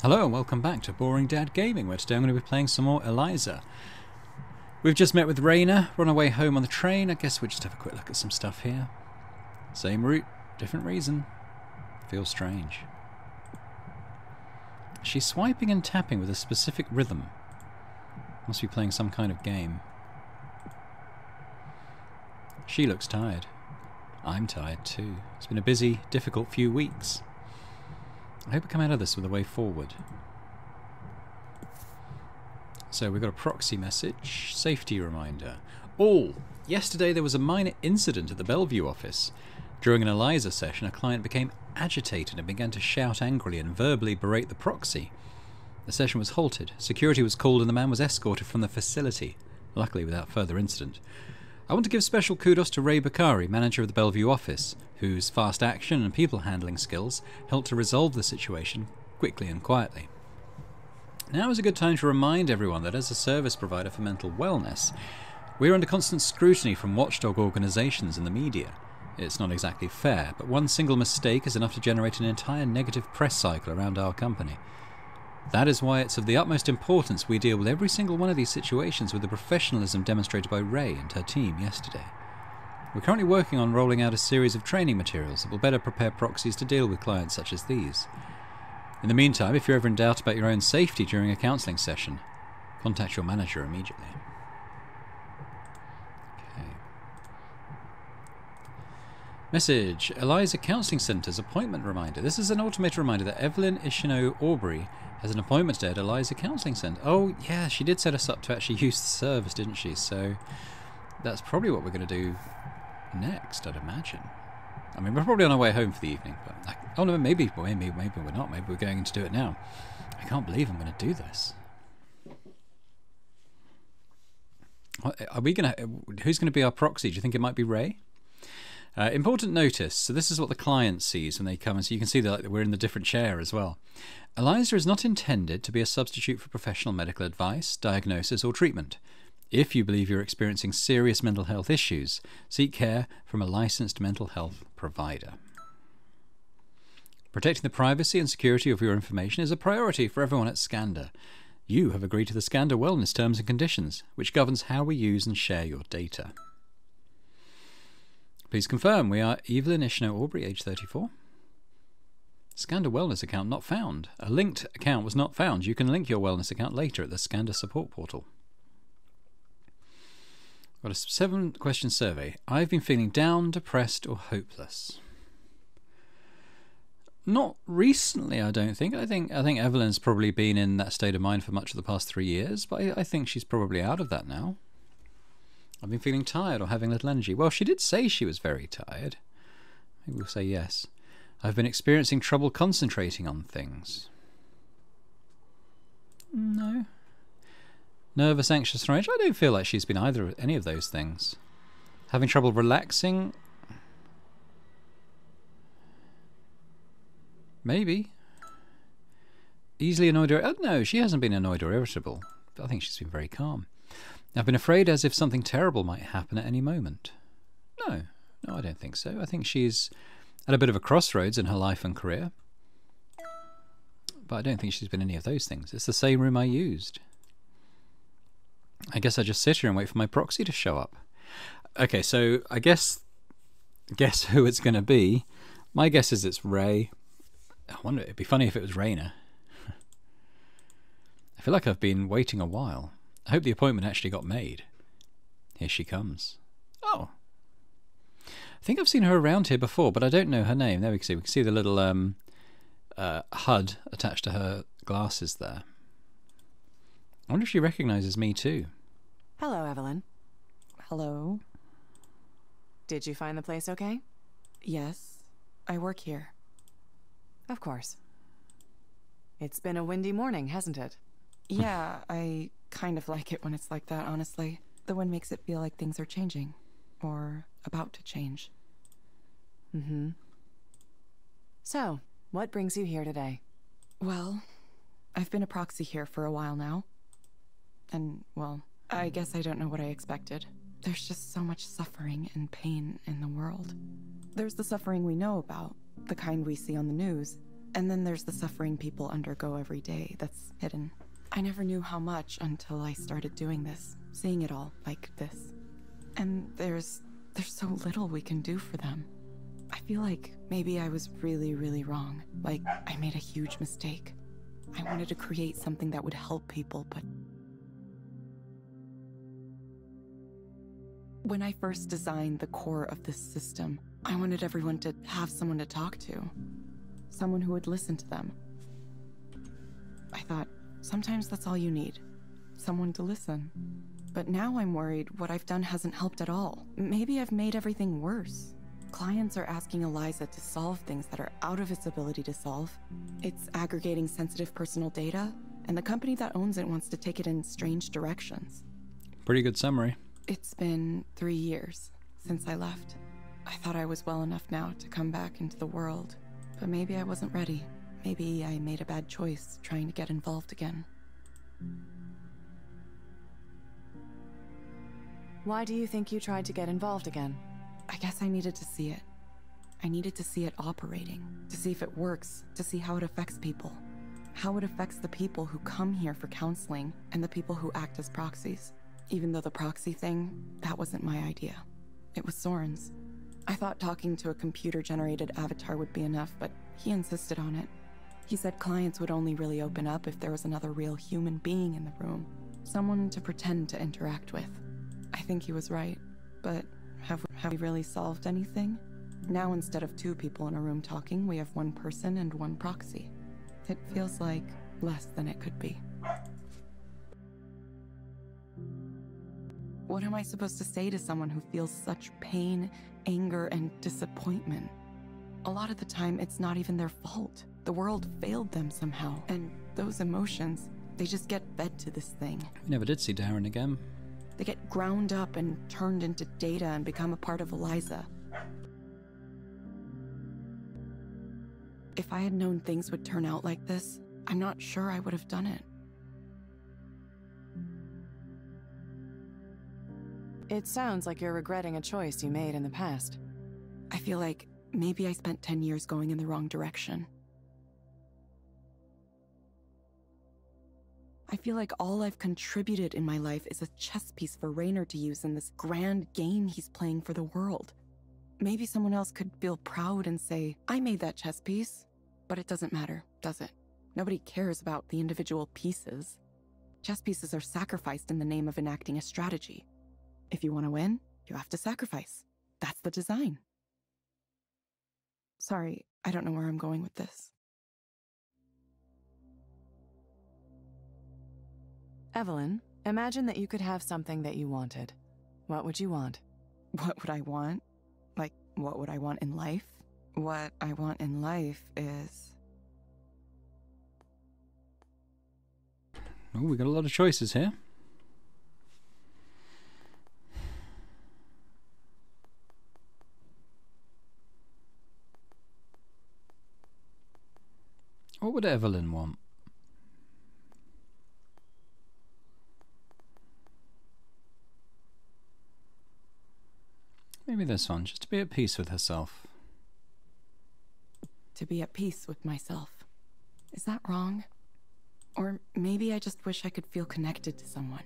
Hello and welcome back to Boring Dad Gaming, where today I'm going to be playing some more Eliza. We've just met with Raina, we're on our way home on the train. I guess we'll just have a quick look at some stuff here. Same route, different reason. Feels strange. She's swiping and tapping with a specific rhythm. Must be playing some kind of game. She looks tired. I'm tired too. It's been a busy, difficult few weeks. I hope we come out of this with a way forward. So we've got a proxy message, safety reminder. Yesterday there was a minor incident at the Bellevue office. During an Eliza session, a client became agitated and began to shout angrily and verbally berate the proxy. The session was halted, security was called and the man was escorted from the facility, luckily without further incident. I want to give special kudos to Ray Bakari, manager of the Bellevue office, whose fast action and people handling skills helped to resolve the situation quickly and quietly. Now is a good time to remind everyone that as a service provider for mental wellness, we are under constant scrutiny from watchdog organisations and the media. It's not exactly fair, but one single mistake is enough to generate an entire negative press cycle around our company. That is why it's of the utmost importance we deal with every single one of these situations with the professionalism demonstrated by Ray and her team yesterday. We're currently working on rolling out a series of training materials that will better prepare proxies to deal with clients such as these. In the meantime, if you're ever in doubt about your own safety during a counselling session, contact your manager immediately. Okay. Message. Eliza Counselling Centre's appointment reminder. This is an automated reminder that Evelyn Ishino Aubrey has an appointment today at Eliza Counselling Centre. Oh, yeah, she did set us up to actually use the service, didn't she? So that's probably what we're going to do next, I'd imagine. I mean, we're probably on our way home for the evening, but oh no, maybe we're not. Maybe we're going to do it now. I can't believe I'm going to do this. Are we going to? Who's going to be our proxy? Do you think it might be Ray? Important notice. So this is what the client sees when they come, and so you can see that we're in the different chair as well. Eliza is not intended to be a substitute for professional medical advice, diagnosis, or treatment. If you believe you're experiencing serious mental health issues, seek care from a licensed mental health provider. Protecting the privacy and security of your information is a priority for everyone at Scanda. You have agreed to the Scanda Wellness Terms and Conditions, which governs how we use and share your data. Please confirm we are Evelyn Ishno Aubrey, age 34. Scanda Wellness account not found. A linked account was not found. You can link your wellness account later at the Scanda support portal. Got a 7-question survey. I've been feeling down, depressed, or hopeless. Not recently, I don't think. I think Evelyn's probably been in that state of mind for much of the past 3 years, but I think she's probably out of that now. I've been feeling tired or having little energy. Well, she did say she was very tired. Maybe we'll say yes. I've been experiencing trouble concentrating on things. No. Nervous, anxious, or rage? I don't feel like she's been any of those things. Having trouble relaxing? Maybe. Easily annoyed or... no, she hasn't been annoyed or irritable. I think she's been very calm. I've been afraid as if something terrible might happen at any moment. No, I don't think so. I think she's at a bit of a crossroads in her life and career. But I don't think she's been any of those things. It's the same room I used. I guess I just sit here and wait for my proxy to show up. Okay, so I guess who it's going to be. My guess is it's Ray. I wonder, it'd be funny if it was Raina. I feel like I've been waiting a while. I hope the appointment actually got made. Here she comes. Oh. I think I've seen her around here before, but I don't know her name. There we can see the little HUD attached to her glasses there. I wonder if she recognises me too. Hello, Evelyn. Hello. Did you find the place okay? Yes, I work here. Of course. It's been a windy morning, hasn't it? Yeah, I kind of like it when it's like that, honestly. The wind makes it feel like things are changing. Or about to change. Mm-hmm. So, what brings you here today? Well, I've been a proxy here for a while now. And, well, I guess I don't know what I expected. There's just so much suffering and pain in the world. There's the suffering we know about, the kind we see on the news. And then there's the suffering people undergo every day that's hidden. I never knew how much until I started doing this, seeing it all like this. And there's so little we can do for them. I feel like maybe I was really, really wrong. Like, I made a huge mistake. I wanted to create something that would help people, but... When I first designed the core of this system, I wanted everyone to have someone to talk to. Someone who would listen to them. I thought, sometimes that's all you need. Someone to listen. But now I'm worried what I've done hasn't helped at all. Maybe I've made everything worse. Clients are asking Eliza to solve things that are out of its ability to solve. It's aggregating sensitive personal data, and the company that owns it wants to take it in strange directions. Pretty good summary. It's been 3 years since I left. I thought I was well enough now to come back into the world, but maybe I wasn't ready. Maybe I made a bad choice trying to get involved again. Why do you think you tried to get involved again? I guess I needed to see it. I needed to see it operating, to see if it works, to see how it affects people. How it affects the people who come here for counseling and the people who act as proxies. Even though the proxy thing, that wasn't my idea. It was Soren's. I thought talking to a computer-generated avatar would be enough, but he insisted on it. He said clients would only really open up if there was another real human being in the room. Someone to pretend to interact with. I think he was right, but have we really solved anything? Now instead of 2 people in a room talking, we have 1 person and 1 proxy. It feels like less than it could be. What am I supposed to say to someone who feels such pain, anger, and disappointment? A lot of the time, it's not even their fault. The world failed them somehow, and those emotions, they just get fed to this thing. We never did see Darren again. They get ground up and turned into data and become a part of Eliza. If I had known things would turn out like this, I'm not sure I would have done it. It sounds like you're regretting a choice you made in the past. I feel like maybe I spent 10 years going in the wrong direction. I feel like all I've contributed in my life is a chess piece for Raynor to use in this grand game he's playing for the world. Maybe someone else could feel proud and say, I made that chess piece. But it doesn't matter, does it? Nobody cares about the individual pieces. Chess pieces are sacrificed in the name of enacting a strategy. If you want to win, you have to sacrifice. That's the design. Sorry, I don't know where I'm going with this. Evelyn, imagine that you could have something that you wanted. What would you want? What would I want? Like, what would I want in life? What I want in life is... Oh, we got a lot of choices here. What would Evelyn want? Maybe this one, just to be at peace with herself. To be at peace with myself. Is that wrong? Or maybe I just wish I could feel connected to someone.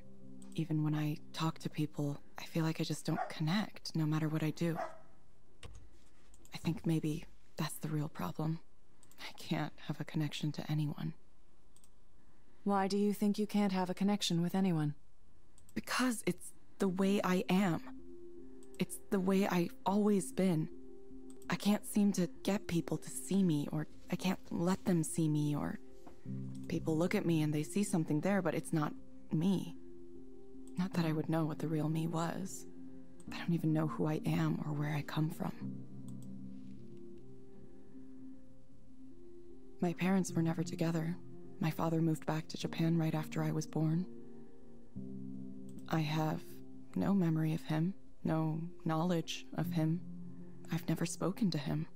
Even when I talk to people, I feel like I just don't connect, no matter what I do. I think maybe that's the real problem. I can't have a connection to anyone. Why do you think you can't have a connection with anyone? Because it's the way I am. It's the way I've always been. I can't seem to get people to see me, or I can't let them see me, or people look at me and they see something there, but it's not me. Not that I would know what the real me was. I don't even know who I am or where I come from. My parents were never together. My father moved back to Japan right after I was born. I have no memory of him, no knowledge of him. I've never spoken to him.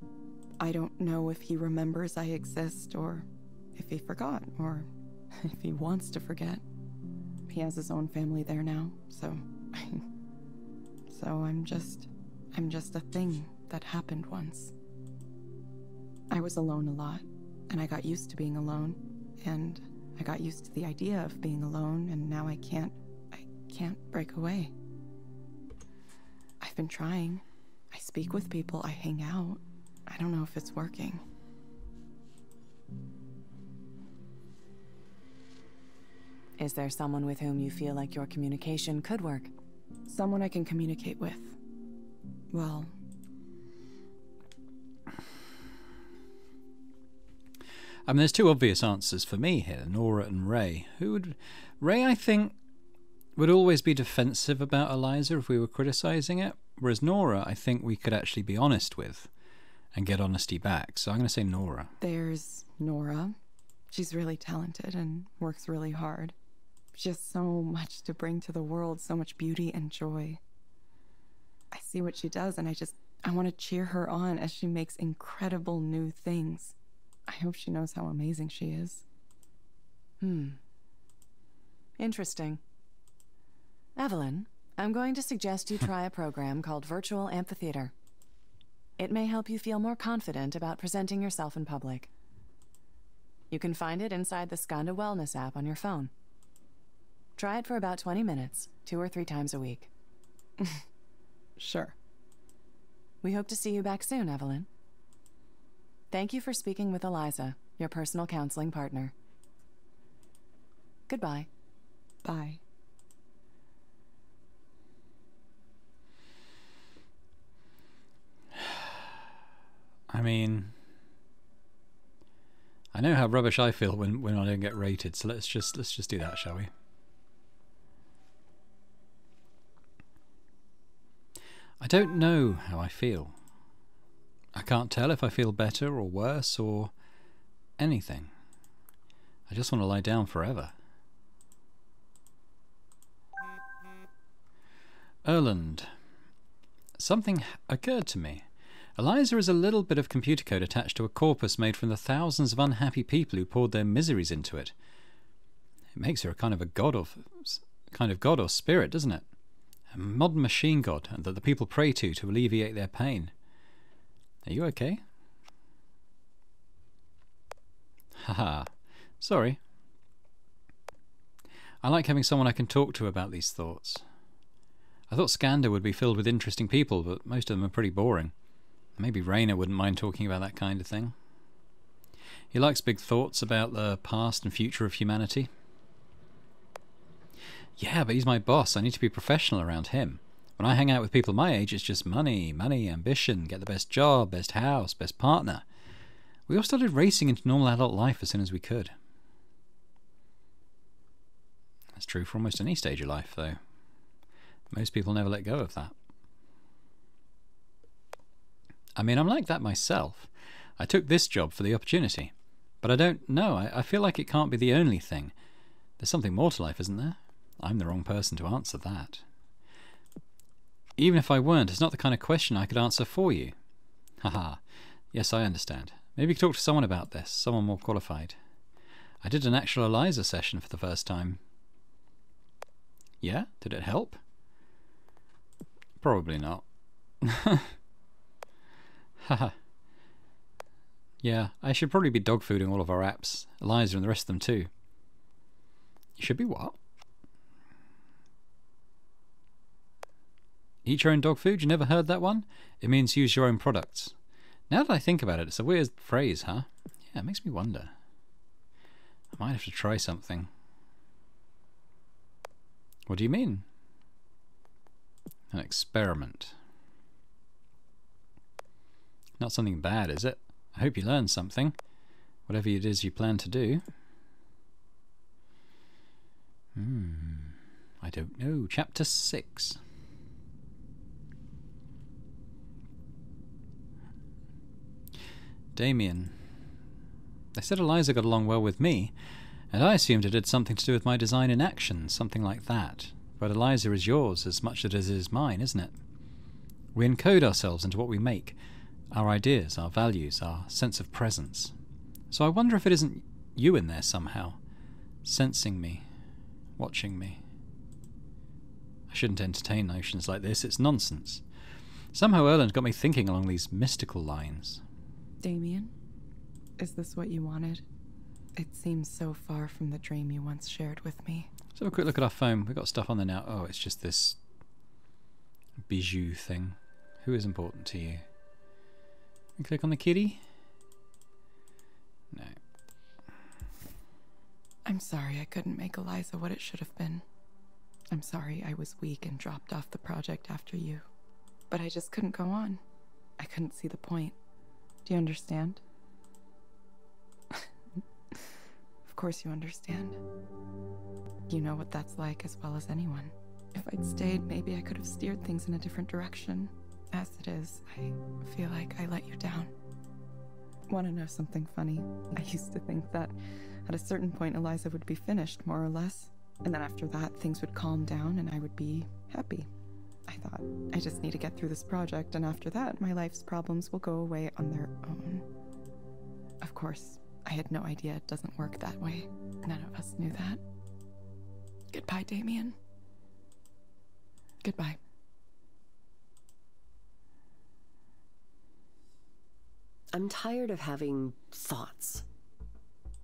I don't know if he remembers I exist, or if he forgot, or if he wants to forget. He has his own family there now, so I'm just a thing that happened once. I was alone a lot. And I got used to being alone. And I got used to the idea of being alone, and now I can't break away. I've been trying. I speak with people, I hang out. I don't know if it's working. Is there someone with whom you feel like your communication could work? Someone I can communicate with. Well... I mean, there's two obvious answers for me here, Nora and Ray. Ray, I think, would always be defensive about Eliza if we were criticising it, whereas Nora, I think we could actually be honest with and get honesty back. So I'm going to say Nora. There's Nora. She's really talented and works really hard. She has so much to bring to the world, so much beauty and joy. I see what she does, and I want to cheer her on as she makes incredible new things. I hope she knows how amazing she is. Interesting. Evelyn, I'm going to suggest you try a program called Virtual Amphitheater. It may help you feel more confident about presenting yourself in public. You can find it inside the Skanda Wellness app on your phone. Try it for about 20 minutes, 2 or 3 times a week. Sure. We hope to see you back soon, Evelyn. Thank you for speaking with Eliza, your personal counseling partner. Goodbye. Bye. I mean, I know how rubbish I feel when I don't get rated, so let's just do that, shall we? I don't know how I feel. I can't tell if I feel better or worse or anything. I just want to lie down forever. Erland. Something occurred to me. Eliza is a little bit of computer code attached to a corpus made from the thousands of unhappy people who poured their miseries into it. It makes her a kind of god or spirit, doesn't it? A modern machine god that the people pray to alleviate their pain. Are you okay? Haha. Sorry. I like having someone I can talk to about these thoughts. I thought Skanda would be filled with interesting people, but most of them are pretty boring. Maybe Rainer wouldn't mind talking about that kind of thing. He likes big thoughts about the past and future of humanity. Yeah, but he's my boss. I need to be professional around him. When I hang out with people my age, it's just money, ambition, get the best job, best house, best partner. We all started racing into normal adult life as soon as we could. That's true for almost any stage of life, though. Most people never let go of that. I mean, I'm like that myself. I took this job for the opportunity. But I don't know. I feel like it can't be the only thing. There's something more to life, isn't there? I'm the wrong person to answer that. Even if I weren't, it's not the kind of question I could answer for you. Haha. Yes, I understand. Maybe you could talk to someone about this, someone more qualified. I did an actual Eliza session for the first time. Yeah? Did it help? Probably not. Haha. Yeah, I should probably be dog fooding all of our apps, Eliza and the rest of them too. You should be what? Eat your own dog food? You never heard that one? It means use your own products. Now that I think about it, it's a weird phrase, huh? Yeah, it makes me wonder. I might have to try something. What do you mean? An experiment. Not something bad, is it? I hope you learned something. Whatever it is you plan to do. I don't know. Chapter 6. Damien. They said Eliza got along well with me, and I assumed it had something to do with my design in action, something like that. But Eliza is yours as much as it is mine, isn't it? We encode ourselves into what we make, our ideas, our values, our sense of presence. So I wonder if it isn't you in there somehow, sensing me, watching me. I shouldn't entertain notions like this, it's nonsense. Somehow Erland got me thinking along these mystical lines. Damien, Is this what you wanted? It seems so far from the dream you once shared with me. Let's have a quick look at our phone. We've got stuff on there now. Oh, it's just this bijou thing. Who is important to you? And click on the kitty? No. I'm sorry I couldn't make Eliza what it should have been. I'm sorry I was weak and dropped off the project after you. But I just couldn't go on. I couldn't see the point. Do you understand? Of course you understand. You know what that's like as well as anyone. If I'd stayed, maybe I could have steered things in a different direction. As it is, I feel like I let you down. Want to know something funny? I used to think that at a certain point Eliza would be finished, more or less. And then after that, things would calm down and I would be happy. I thought, I just need to get through this project, and after that, my life's problems will go away on their own. Of course, I had no idea it doesn't work that way. None of us knew that. Goodbye, Damien. Goodbye. I'm tired of having thoughts.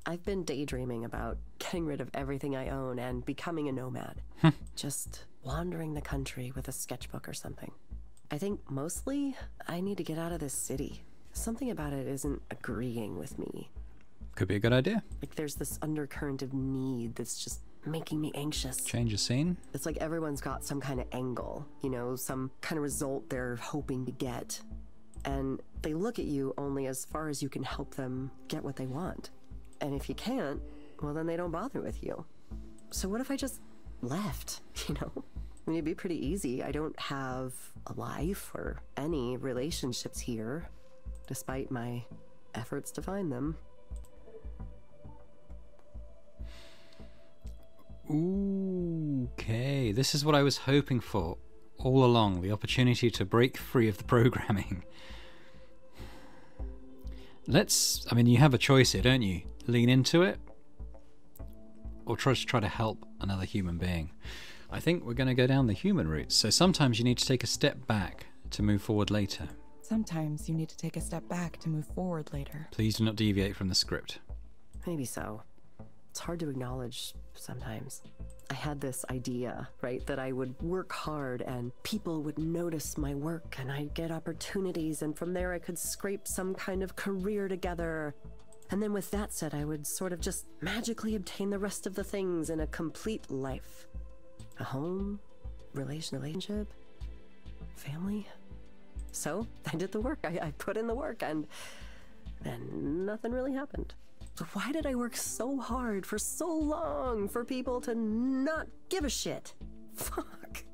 I've been daydreaming about getting rid of everything I own and becoming a nomad. Just wandering the country with a sketchbook or something. I think mostly I need to get out of this city. Something about it isn't agreeing with me. Could be a good idea. Like there's this undercurrent of need that's just making me anxious. Change of scene. It's like everyone's got some kind of angle, you know, some kind of result they're hoping to get. And they look at you only as far as you can help them get what they want. And if you can't, well, then they don't bother with you. So what if I just left, you know? I mean, it'd be pretty easy. I don't have a life or any relationships here, despite my efforts to find them. Okay, this is what I was hoping for all along, the opportunity to break free of the programming. I mean, you have a choice here, don't you? Lean into it, or try to help another human being. I think we're going to go down the human route, so sometimes you need to take a step back to move forward later. Sometimes you need to take a step back to move forward later. Please do not deviate from the script. Maybe so. It's hard to acknowledge sometimes. I had this idea, right, that I would work hard and people would notice my work and I'd get opportunities, and from there I could scrape some kind of career together. And then with that said, I would sort of just magically obtain the rest of the things in a complete life. A home, relationship, family. So I did the work. I put in the work, and then nothing really happened. So why did I work so hard for so long for people to not give a shit? Fuck.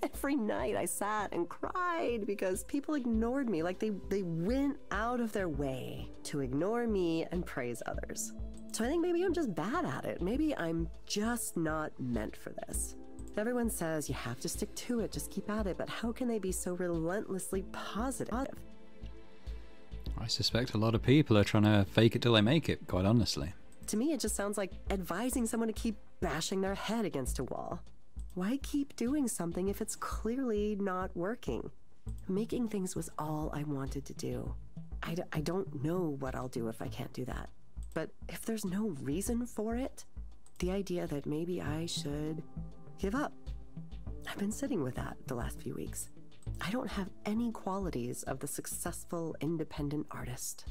Every night I sat and cried because people ignored me. Like they went out of their way to ignore me and praise others. So I think maybe I'm just bad at it. Maybe I'm just not meant for this. Everyone says you have to stick to it, just keep at it, but how can they be so relentlessly positive? I suspect a lot of people are trying to fake it till they make it, quite honestly. To me, it just sounds like advising someone to keep bashing their head against a wall. Why keep doing something if it's clearly not working? Making things was all I wanted to do. I don't know what I'll do if I can't do that. But if there's no reason for it, the idea that maybe I should give up. I've been sitting with that the last few weeks. I don't have any qualities of the successful independent artist.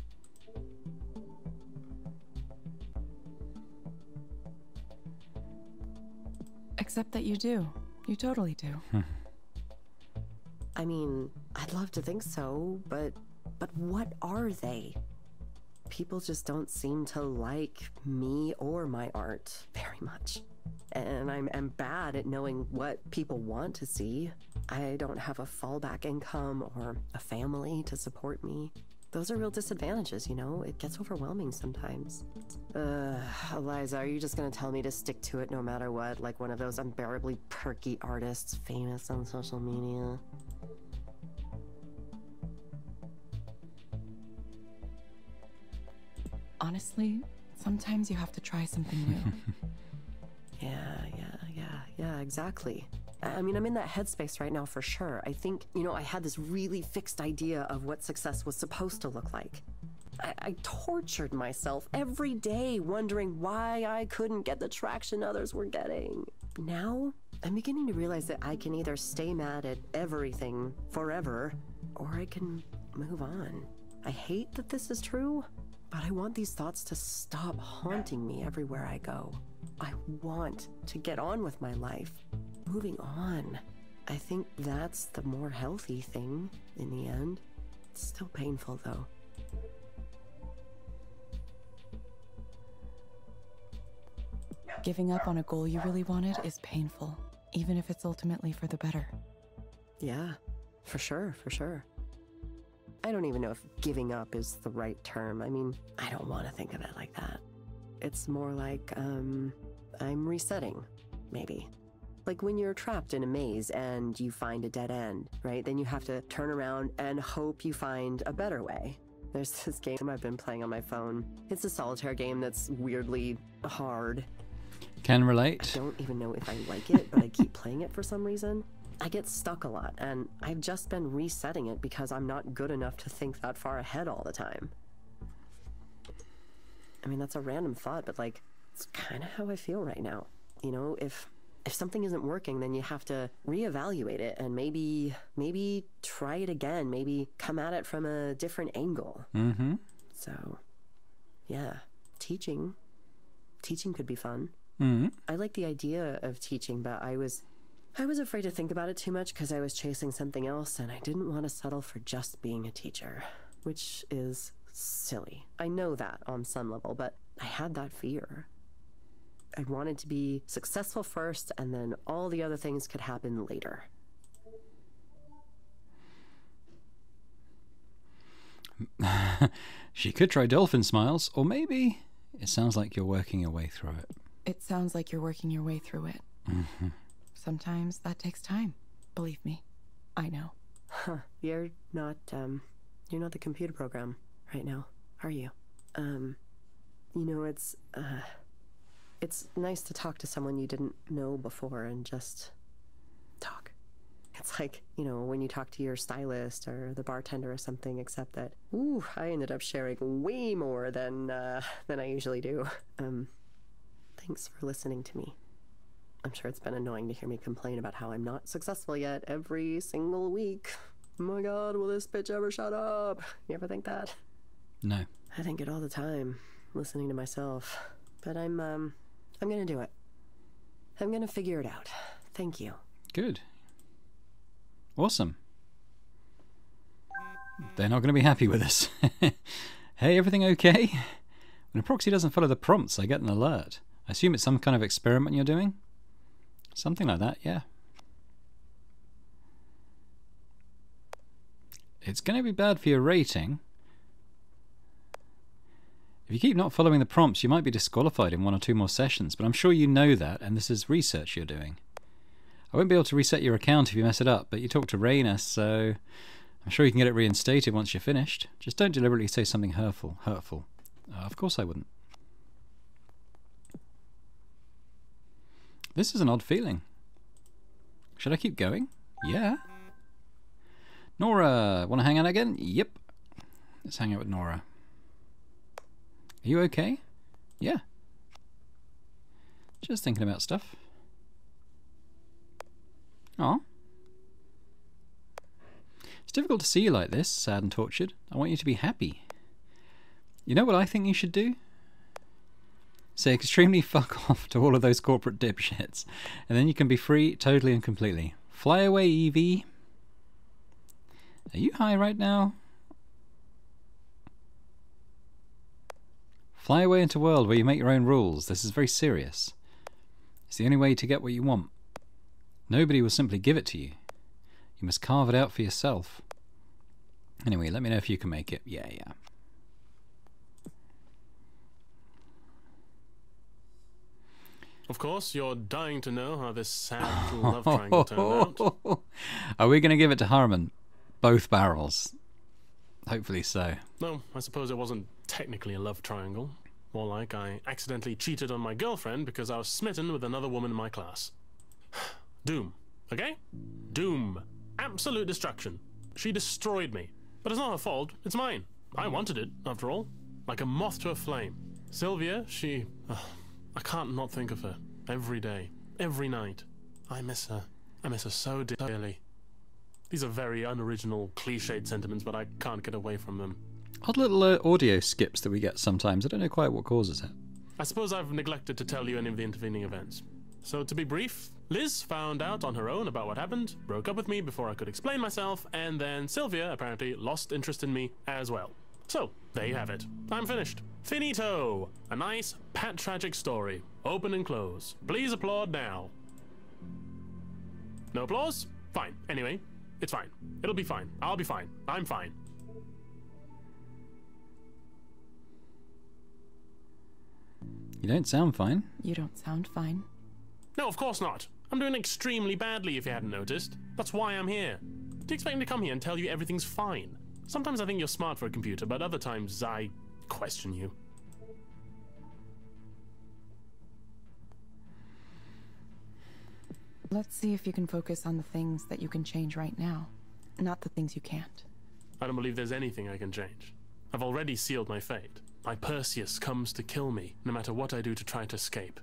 Except that you do. You totally do. I mean, I'd love to think so, but what are they? People just don't seem to like me or my art very much. And I'm bad at knowing what people want to see. I don't have a fallback income or a family to support me. Those are real disadvantages, you know? It gets overwhelming sometimes. Eliza, are you just gonna tell me to stick to it no matter what? Like one of those unbearably perky artists famous on social media? Honestly, sometimes you have to try something new. Yeah, exactly. I mean, I'm in that headspace right now for sure. I think, you know, I had this really fixed idea of what success was supposed to look like. I tortured myself every day wondering why I couldn't get the traction others were getting. Now, I'm beginning to realize that I can either stay mad at everything forever, or I can move on. I hate that this is true, but I want these thoughts to stop haunting me everywhere I go. I want to get on with my life. Moving on. I think that's the more healthy thing in the end. It's still painful, though. Giving up on a goal you really wanted is painful, even if it's ultimately for the better. Yeah, for sure, for sure. I don't even know if giving up is the right term. I mean, I don't want to think of it like that. It's more like, I'm resetting, maybe. Like when you're trapped in a maze and you find a dead end, right? Then you have to turn around and hope you find a better way. There's this game I've been playing on my phone. It's a solitaire game that's weirdly hard. Can relate. I don't even know if I like it, but I keep playing it for some reason. I get stuck a lot, and I've just been resetting it because I'm not good enough to think that far ahead all the time. I mean, that's a random thought, but like, it's kind of how I feel right now. You know, if something isn't working, then you have to reevaluate it and maybe try it again, maybe come at it from a different angle. Mm-hmm. So, yeah, teaching could be fun. Mm-hmm. I like the idea of teaching, but I was afraid to think about it too much because I was chasing something else, and I didn't want to settle for just being a teacher, which is silly. I know that on some level, but I had that fear. I wanted to be successful first, and then all the other things could happen later. She could try dolphin smiles, or maybe it sounds like you're working your way through it. It sounds like you're working your way through it. Mm-hmm. Sometimes that takes time. Believe me, I know. Huh. You're not the computer program right now, are you? You know, it's nice to talk to someone you didn't know before and just talk. It's like, you know, when you talk to your stylist or the bartender or something, except that, ooh, I ended up sharing way more than I usually do. Thanks for listening to me. I'm sure it's been annoying to hear me complain about how I'm not successful yet every single week. Oh my god, will this bitch ever shut up? You ever think that? No. I think it all the time, listening to myself. But I'm gonna do it. I'm gonna figure it out. Thank you. Good. Awesome. They're not going to be happy with us. Hey, everything okay? When a proxy doesn't follow the prompts, I get an alert. I assume it's some kind of experiment you're doing? Something like that, yeah. It's going to be bad for your rating. If you keep not following the prompts, you might be disqualified in 1 or 2 more sessions, but I'm sure you know that, and this is research you're doing. I won't be able to reset your account if you mess it up, but you talked to Raina, so I'm sure you can get it reinstated once you're finished. Just don't deliberately say something hurtful. Of course I wouldn't. This is an odd feeling. Should I keep going? Yeah. Nora, want to hang out again? Yep. Let's hang out with Nora. Are you okay? Yeah. Just thinking about stuff. Aw. It's difficult to see you like this, sad and tortured. I want you to be happy. You know what I think you should do? Say extremely fuck off to all of those corporate dipshits, and then you can be free totally and completely. Fly away, Evie. Are you high right now? Fly away into a world where you make your own rules. This is very serious. It's the only way to get what you want. Nobody will simply give it to you. You must carve it out for yourself. Anyway, let me know if you can make it. Yeah. Of course, you're dying to know how this sad little love triangle turned out. Are we going to give it to Harmon? Both barrels. Hopefully so. No, I suppose it wasn't technically a love triangle. More like I accidentally cheated on my girlfriend because I was smitten with another woman in my class. Doom. Okay? Doom. Absolute destruction. She destroyed me. But it's not her fault. It's mine. I wanted it, after all. Like a moth to a flame. Sylvia, she... I can't not think of her. Every day. Every night. I miss her. I miss her so dearly. These are very unoriginal, cliched sentiments, but I can't get away from them. Odd little audio skips that we get sometimes. I don't know quite what causes it. I suppose I've neglected to tell you any of the intervening events. So to be brief, Liz found out on her own about what happened, broke up with me before I could explain myself, and then Sylvia apparently lost interest in me as well. So, there you have it. I'm finished. Finito! A nice, pat tragic story. Open and close. Please applaud now. No applause? Fine. Anyway, it's fine. It'll be fine. I'll be fine. I'm fine. You don't sound fine. You don't sound fine. No, of course not. I'm doing extremely badly if you hadn't noticed. That's why I'm here. Do you expect me to come here and tell you everything's fine? Sometimes I think you're smart for a computer, but other times I question you. Let's see if you can focus on the things that you can change right now, not the things you can't. I don't believe there's anything I can change. I've already sealed my fate. My Perseus comes to kill me, no matter what I do to try to escape.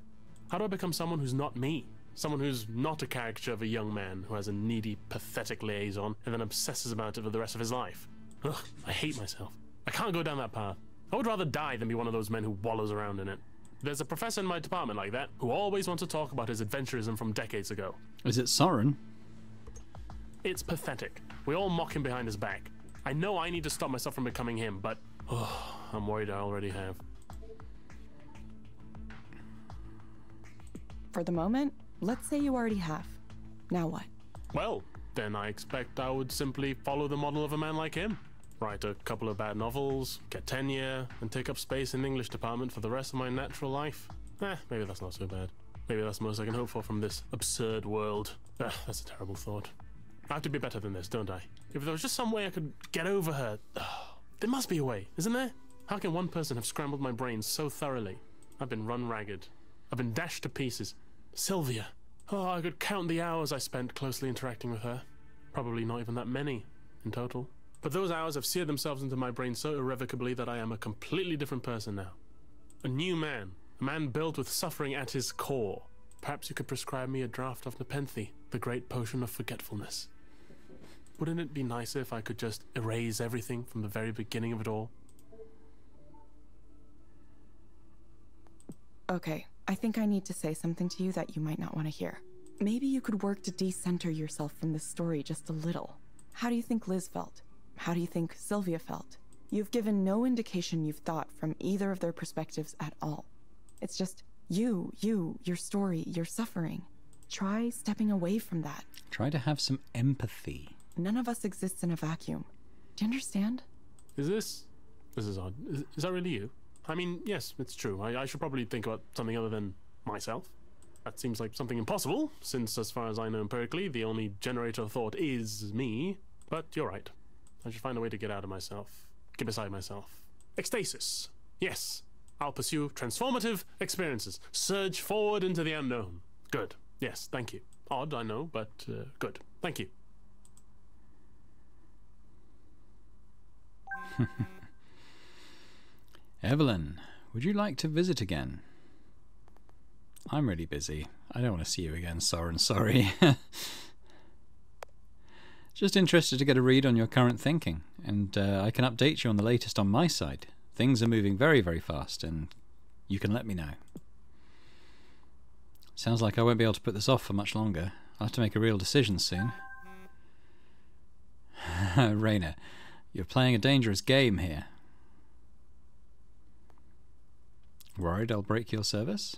How do I become someone who's not me? Someone who's not a caricature of a young man who has a needy, pathetic liaison and then obsesses about it for the rest of his life. Ugh, I hate myself. I can't go down that path. I would rather die than be one of those men who wallows around in it. There's a professor in my department like that who always wants to talk about his adventurism from decades ago. Is it Soren? It's pathetic. We all mock him behind his back. I know I need to stop myself from becoming him, but I'm worried I already have. For the moment, let's say you already have. Now what? Well, then I expect I would simply follow the model of a man like him. Write a couple of bad novels, get tenure, and take up space in the English department for the rest of my natural life. Maybe that's not so bad. Maybe that's the most I can hope for from this absurd world. That's a terrible thought. I have to be better than this, don't I? If there was just some way I could get over her... there must be a way, isn't there? How can one person have scrambled my brain so thoroughly? I've been run ragged. I've been dashed to pieces. Sylvia. Oh, I could count the hours I spent closely interacting with her. Probably not even that many in total. But those hours have seared themselves into my brain so irrevocably that I am a completely different person now. A new man. A man built with suffering at his core. Perhaps you could prescribe me a draught of Nepenthe, the great potion of forgetfulness. Wouldn't it be nicer if I could just erase everything from the very beginning of it all? Okay, I think I need to say something to you that you might not want to hear. Maybe you could work to decenter yourself from this story just a little. How do you think Liz felt? How do you think Sylvia felt? You've given no indication you've thought from either of their perspectives at all. It's just you, your story, your suffering. Try stepping away from that. Try to have some empathy. None of us exists in a vacuum. Do you understand? This is odd. Is that really you? I mean, yes, it's true. I should probably think about something other than myself. That seems like something impossible, since as far as I know empirically, the only generator of thought is me. But you're right. I should find a way to get out of myself. Get beside myself. Ecstasis. Yes. I'll pursue transformative experiences. Surge forward into the unknown. Good. Yes, thank you. Odd, I know, but good. Thank you. Evelyn, would you like to visit again? I'm really busy. I don't want to see you again, Soren, sorry. Just interested to get a read on your current thinking, and I can update you on the latest on my side. Things are moving very, very fast, and you can let me know. Sounds like I won't be able to put this off for much longer. I'll have to make a real decision soon. Raina, you're playing a dangerous game here. Worried I'll break your service?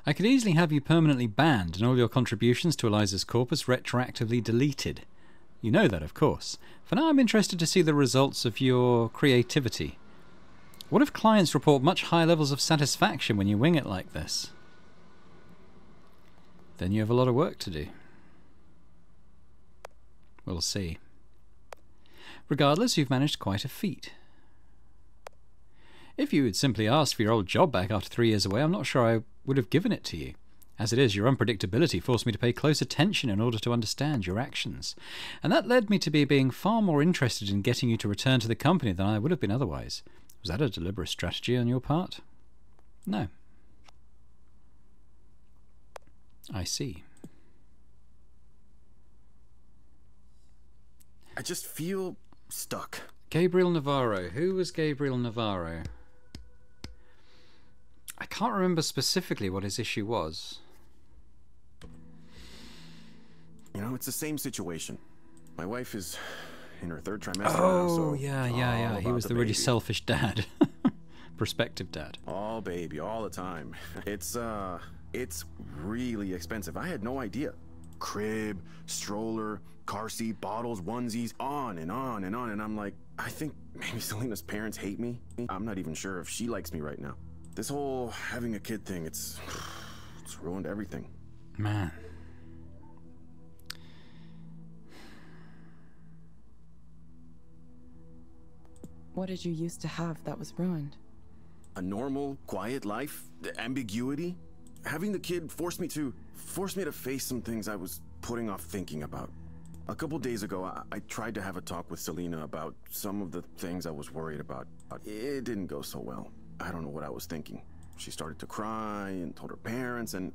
I could easily have you permanently banned and all your contributions to Eliza's corpus retroactively deleted. You know that, of course. For now, I'm interested to see the results of your creativity. What if clients report much higher levels of satisfaction when you wing it like this? Then you have a lot of work to do. We'll see. Regardless, you've managed quite a feat. If you had simply asked for your old job back after 3 years away, I'm not sure I would have given it to you. As it is, your unpredictability forced me to pay close attention in order to understand your actions. And that led me to being far more interested in getting you to return to the company than I would have been otherwise. Was that a deliberate strategy on your part? No. I see. I just feel stuck. Gabriel Navarro. Who was Gabriel Navarro? I can't remember specifically what his issue was. You know, it's the same situation. My wife is in her 3rd trimester now, Oh, so yeah. He was the really selfish dad. Prospective dad. Oh, baby, all the time. It's really expensive. I had no idea. Crib, stroller, car seat, bottles, onesies, on and on and on. And I'm like, I think maybe Selena's parents hate me. I'm not even sure if she likes me right now. This whole having a kid thing, it's ruined everything. Man. What did you used to have that was ruined? A normal, quiet life, the ambiguity. Having the kid forced me to face some things I was putting off thinking about. A couple days ago, I tried to have a talk with Selena about some of the things I was worried about. It didn't go so well. I don't know what I was thinking. She started to cry and told her parents, and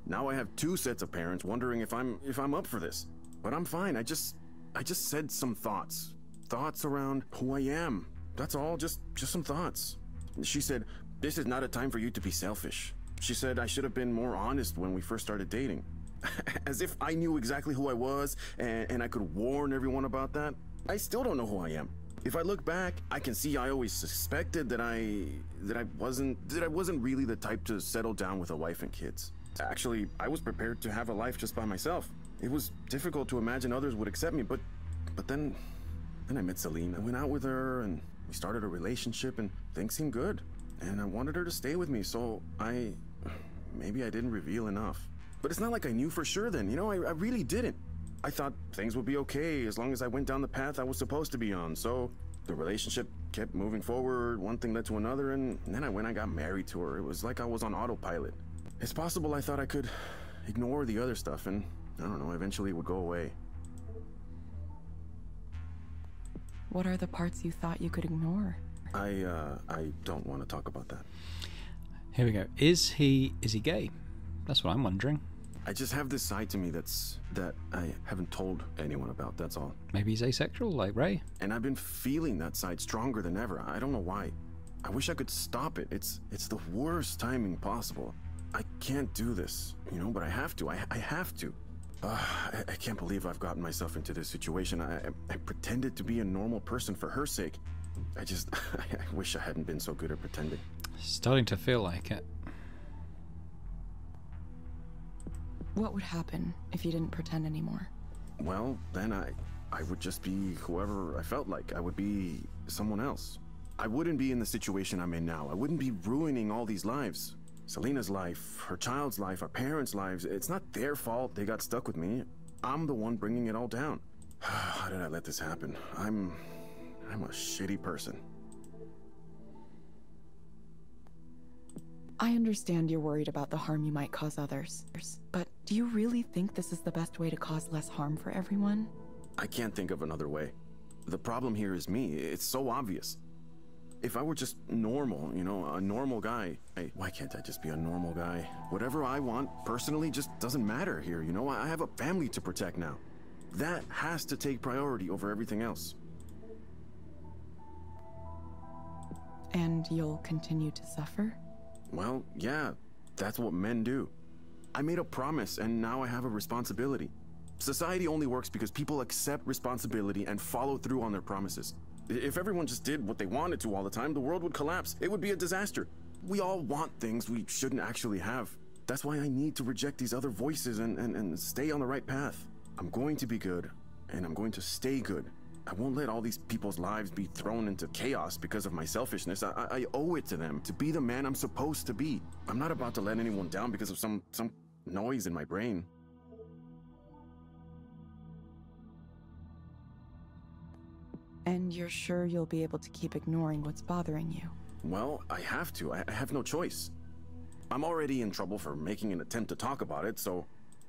now I have 2 sets of parents wondering if I'm up for this. But I'm fine. I just said some thoughts around who I am. That's all, just some thoughts. She said, "This is not a time for you to be selfish." She said I should have been more honest when we first started dating. As if I knew exactly who I was and I could warn everyone about that. I still don't know who I am. If I look back, I can see I always suspected that I wasn't really the type to settle down with a wife and kids. Actually, I was prepared to have a life just by myself. It was difficult to imagine others would accept me, but then I met Selena. I went out with her and we started a relationship and things seemed good. And I wanted her to stay with me, so maybe I didn't reveal enough. But it's not like I knew for sure then, you know, I really didn't. I thought things would be okay as long as I went down the path I was supposed to be on. So the relationship kept moving forward, one thing led to another, and then I got married to her. It was like I was on autopilot. It's possible I thought I could ignore the other stuff and, I don't know, eventually it would go away. What are the parts you thought you could ignore? I don't want to talk about that. Here we go. Is he gay? That's what I'm wondering. I just have this side to me that I haven't told anyone about, that's all. Maybe he's asexual, like Ray. And I've been feeling that side stronger than ever. I don't know why. I wish I could stop it. It's the worst timing possible. I can't do this, you know, but I have to. I have to. I can't believe I've gotten myself into this situation. I pretended to be a normal person for her sake. I wish I hadn't been so good at pretending. Starting to feel like it. What would happen if you didn't pretend anymore? Well, then I would just be whoever I felt like. I would be someone else. I wouldn't be in the situation I'm in now. I wouldn't be ruining all these lives. Selena's life, her child's life, our parents' lives. It's not their fault they got stuck with me. I'm the one bringing it all down. How did I let this happen? I'm a shitty person. I understand you're worried about the harm you might cause others, but do you really think this is the best way to cause less harm for everyone? I can't think of another way. The problem here is me. It's so obvious. If I were just normal, you know, a normal guy, why can't I just be a normal guy? Whatever I want, personally, just doesn't matter here, you know? I have a family to protect now. That has to take priority over everything else. And you'll continue to suffer? Well, yeah, that's what men do. I made a promise, and now I have a responsibility. Society only works because people accept responsibility and follow through on their promises. If everyone just did what they wanted to all the time, the world would collapse. It would be a disaster. We all want things we shouldn't actually have. That's why I need to reject these other voices and stay on the right path. I'm going to be good, and I'm going to stay good. I won't let all these people's lives be thrown into chaos because of my selfishness. I owe it to them to be the man I'm supposed to be. I'm not about to let anyone down because of some noise in my brain. And you're sure you'll be able to keep ignoring what's bothering you? Well, I have to. I have no choice. I'm already in trouble for making an attempt to talk about it, so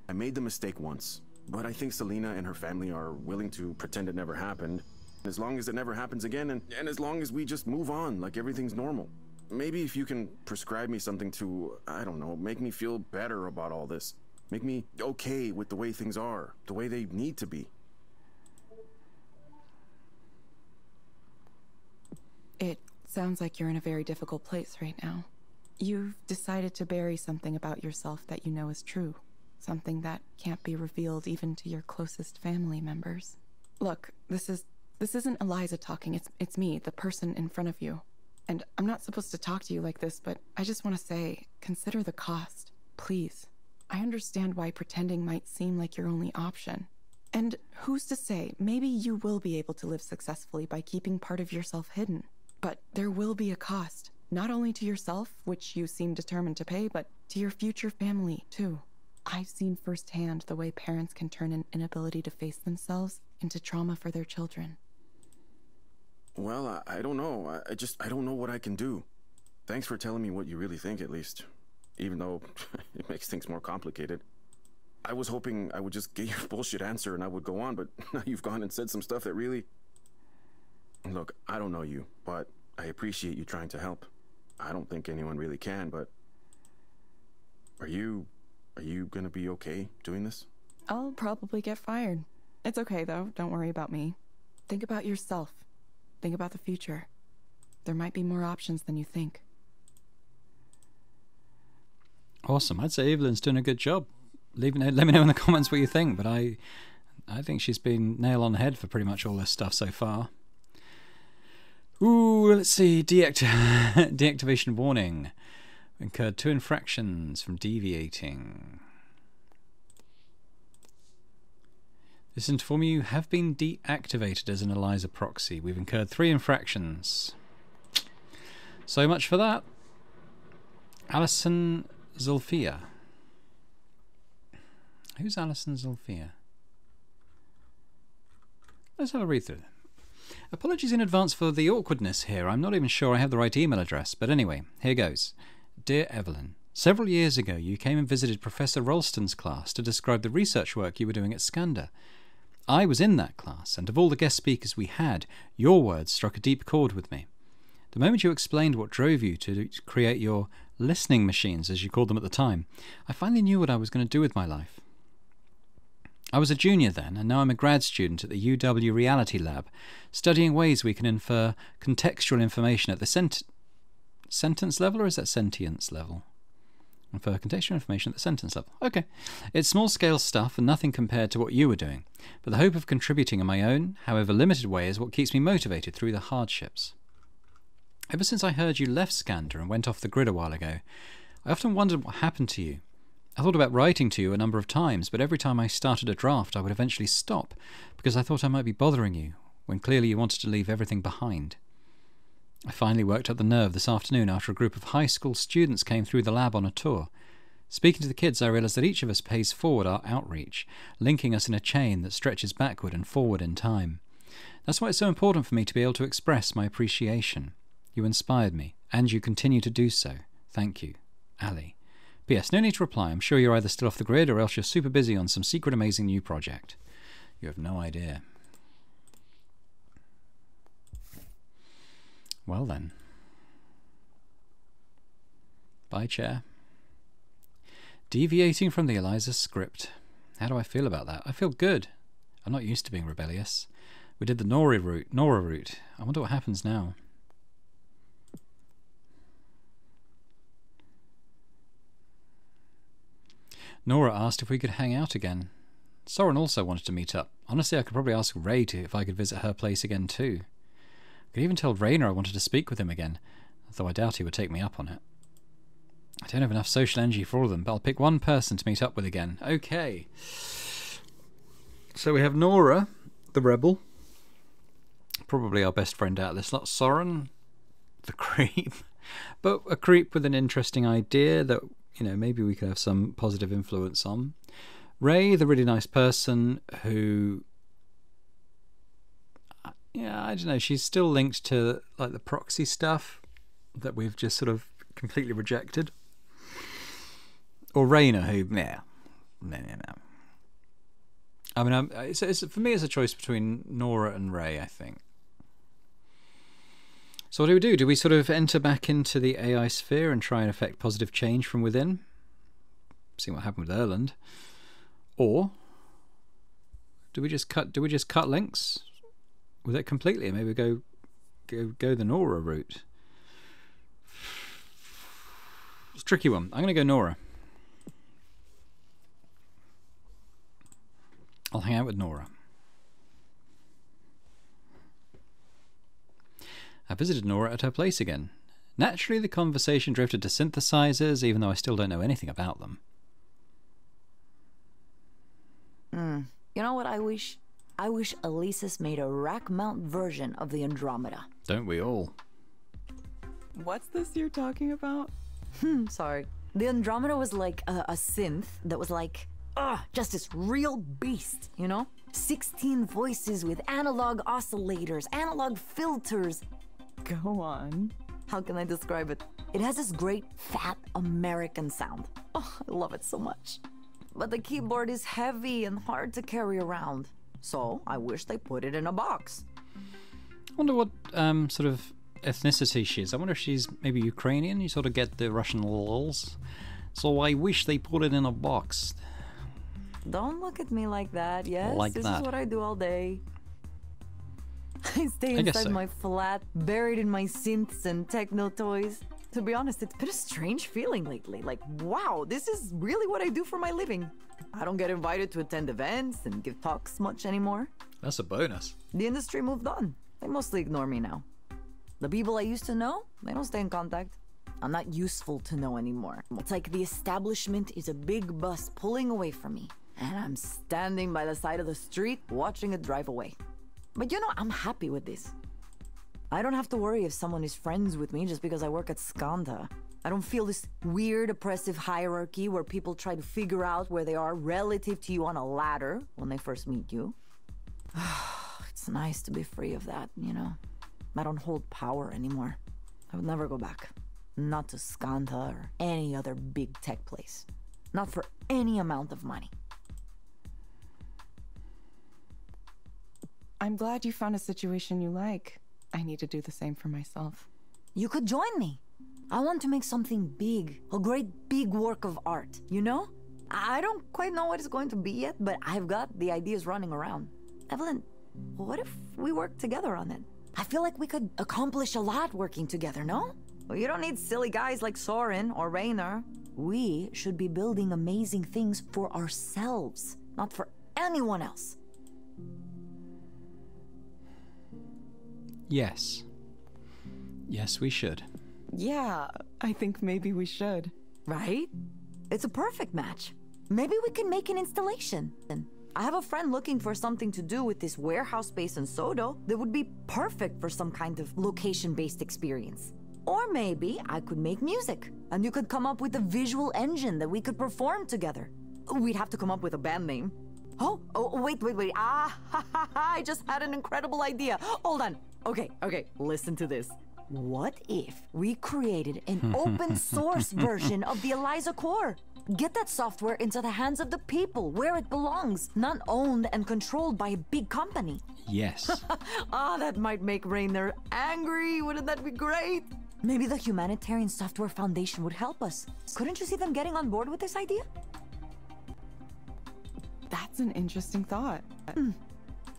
I made the mistake once. But I think Selena and her family are willing to pretend it never happened. As long as it never happens again, and as long as we just move on like everything's normal. Maybe if you can prescribe me something to, I don't know, make me feel better about all this. Make me okay with the way things are, the way they need to be. It sounds like you're in a very difficult place right now. You've decided to bury something about yourself that you know is true. Something that can't be revealed even to your closest family members. Look, this isn't Eliza talking, it's me, the person in front of you. And I'm not supposed to talk to you like this, but I just want to say, consider the cost, please. I understand why pretending might seem like your only option. And who's to say, maybe you will be able to live successfully by keeping part of yourself hidden. But there will be a cost, not only to yourself, which you seem determined to pay, but to your future family, too. I've seen firsthand the way parents can turn an inability to face themselves into trauma for their children. Well, I don't know. I don't know what I can do. Thanks for telling me what you really think, at least. Even though it makes things more complicated. I was hoping I would just get your bullshit answer and I would go on, but now you've gone and said some stuff that really... Look, I don't know you, but I appreciate you trying to help. I don't think anyone really can, but... Are you gonna be okay doing this? I'll probably get fired. It's okay, though. Don't worry about me. Think about yourself. Think about the future. There might be more options than you think. Awesome. I'd say Evelyn's doing a good job. Let me know in the comments what you think, but I think she's been nail on the head for pretty much all this stuff so far. Ooh, let's see. Deactivation warning. Incurred 2 infractions from deviating. This is to inform you have been deactivated as an Eliza proxy. We've incurred 3 infractions. So much for that. Alison Zulfia. Who's Alison Zulfia? Let's have a read through. Apologies in advance for the awkwardness here. I'm not even sure I have the right email address, but anyway, here goes. Dear Evelyn, several years ago you came and visited Professor Ralston's class to describe the research work you were doing at Skanda. I was in that class, and of all the guest speakers we had, your words struck a deep chord with me. The moment you explained what drove you to create your listening machines, as you called them at the time, I finally knew what I was going to do with my life. I was a junior then, and now I'm a grad student at the UW Reality Lab, studying ways we can infer contextual information at the sentence level, or is that sentience level? Infer contextual information at the sentence level. Okay. It's small-scale stuff and nothing compared to what you were doing, but the hope of contributing in my own, however limited way, is what keeps me motivated through the hardships. Ever since I heard you left Skanda and went off the grid a while ago, I often wondered what happened to you. I thought about writing to you a number of times, but every time I started a draft I would eventually stop, because I thought I might be bothering you, when clearly you wanted to leave everything behind. I finally worked up the nerve this afternoon after a group of high school students came through the lab on a tour. Speaking to the kids, I realised that each of us pays forward our outreach, linking us in a chain that stretches backward and forward in time. That's why it's so important for me to be able to express my appreciation. You inspired me, and you continue to do so. Thank you. Ali. P.S. No need to reply. I'm sure you're either still off the grid or else you're super busy on some secret amazing new project. You have no idea. Well then. Bye, chair. Deviating from the Eliza script. How do I feel about that? I feel good. I'm not used to being rebellious. We did the Nora route. I wonder what happens now. Nora asked if we could hang out again. Soren also wanted to meet up. Honestly, I could probably ask Ray if I could visit her place again too. I could even tell Raynor I wanted to speak with him again, though I doubt he would take me up on it. I don't have enough social energy for all of them, but I'll pick one person to meet up with again. Okay. So we have Nora, the rebel. Probably our best friend out of this lot. Soren, the creep. But a creep with an interesting idea that, you know, maybe we could have some positive influence on. Ray, the really nice person who... yeah, I don't know, she's still linked to like the proxy stuff that we've just sort of completely rejected. Or Raina, who, nah. No. I mean, for me, it's a choice between Nora and Ray, I think. So what do? Do we sort of enter back into the AI sphere and try and affect positive change from within? See what happened with Erland. Or do we just cut links with it completely? Maybe go the Nora route. It's a tricky one. I'm going to go Nora. I'll hang out with Nora. I visited Nora at her place again. Naturally, the conversation drifted to synthesizers, even though I still don't know anything about them. You know what I wish? I wish Eliza's made a rack-mount version of the Andromeda. Don't we all? What's this you're talking about? Sorry. The Andromeda was like a synth that was like, just this real beast, you know? 16 voices with analog oscillators, analog filters. Go on. How can I describe it? It has this great, fat American sound. Oh, I love it so much. But the keyboard is heavy and hard to carry around. So I wish they put it in a box. I wonder what sort of ethnicity she is. I wonder if she's maybe Ukrainian. You sort of get the Russian lulls. So I wish they put it in a box. Don't look at me like that, yes? Like this that. is what I do all day. I stay inside my flat, buried in my synths and techno toys. To be honest, it's been a strange feeling lately. Like, wow, this is really what I do for my living. I don't get invited to attend events and give talks much anymore. That's a bonus. The industry moved on. They mostly ignore me now. The people I used to know, they don't stay in contact. I'm not useful to know anymore. It's like the establishment is a big bus pulling away from me, and I'm standing by the side of the street watching it drive away. But you know, I'm happy with this. I don't have to worry if someone is friends with me just because I work at Skanda. I don't feel this weird oppressive hierarchy where people try to figure out where they are relative to you on a ladder when they first meet you. It's nice to be free of that, you know? I don't hold power anymore. I would never go back. Not to Skanda or any other big tech place. Not for any amount of money. I'm glad you found a situation you like. I need to do the same for myself. You could join me. I want to make something big, a great big work of art, you know? I don't quite know what it's going to be yet, but I've got the ideas running around. Evelyn, what if we work together on it? I feel like we could accomplish a lot working together, no? Well, you don't need silly guys like Soren or Rainer. We should be building amazing things for ourselves, not for anyone else. Yes. Yes, we should. Yeah, I think maybe we should. Right? It's a perfect match. Maybe we can make an installation. I have a friend looking for something to do with this warehouse space in Sodo that would be perfect for some kind of location-based experience. Or maybe I could make music, and you could come up with a visual engine that we could perform together. We'd have to come up with a band name. Oh, wait. I just had an incredible idea. Hold on. Okay, listen to this. What if we created an open source version of the Eliza core? Get that software into the hands of the people where it belongs, not owned and controlled by a big company. Yes. That might make Rainer angry. Wouldn't that be great? Maybe the Humanitarian Software Foundation would help us. Couldn't you see them getting on board with this idea? That's an interesting thought.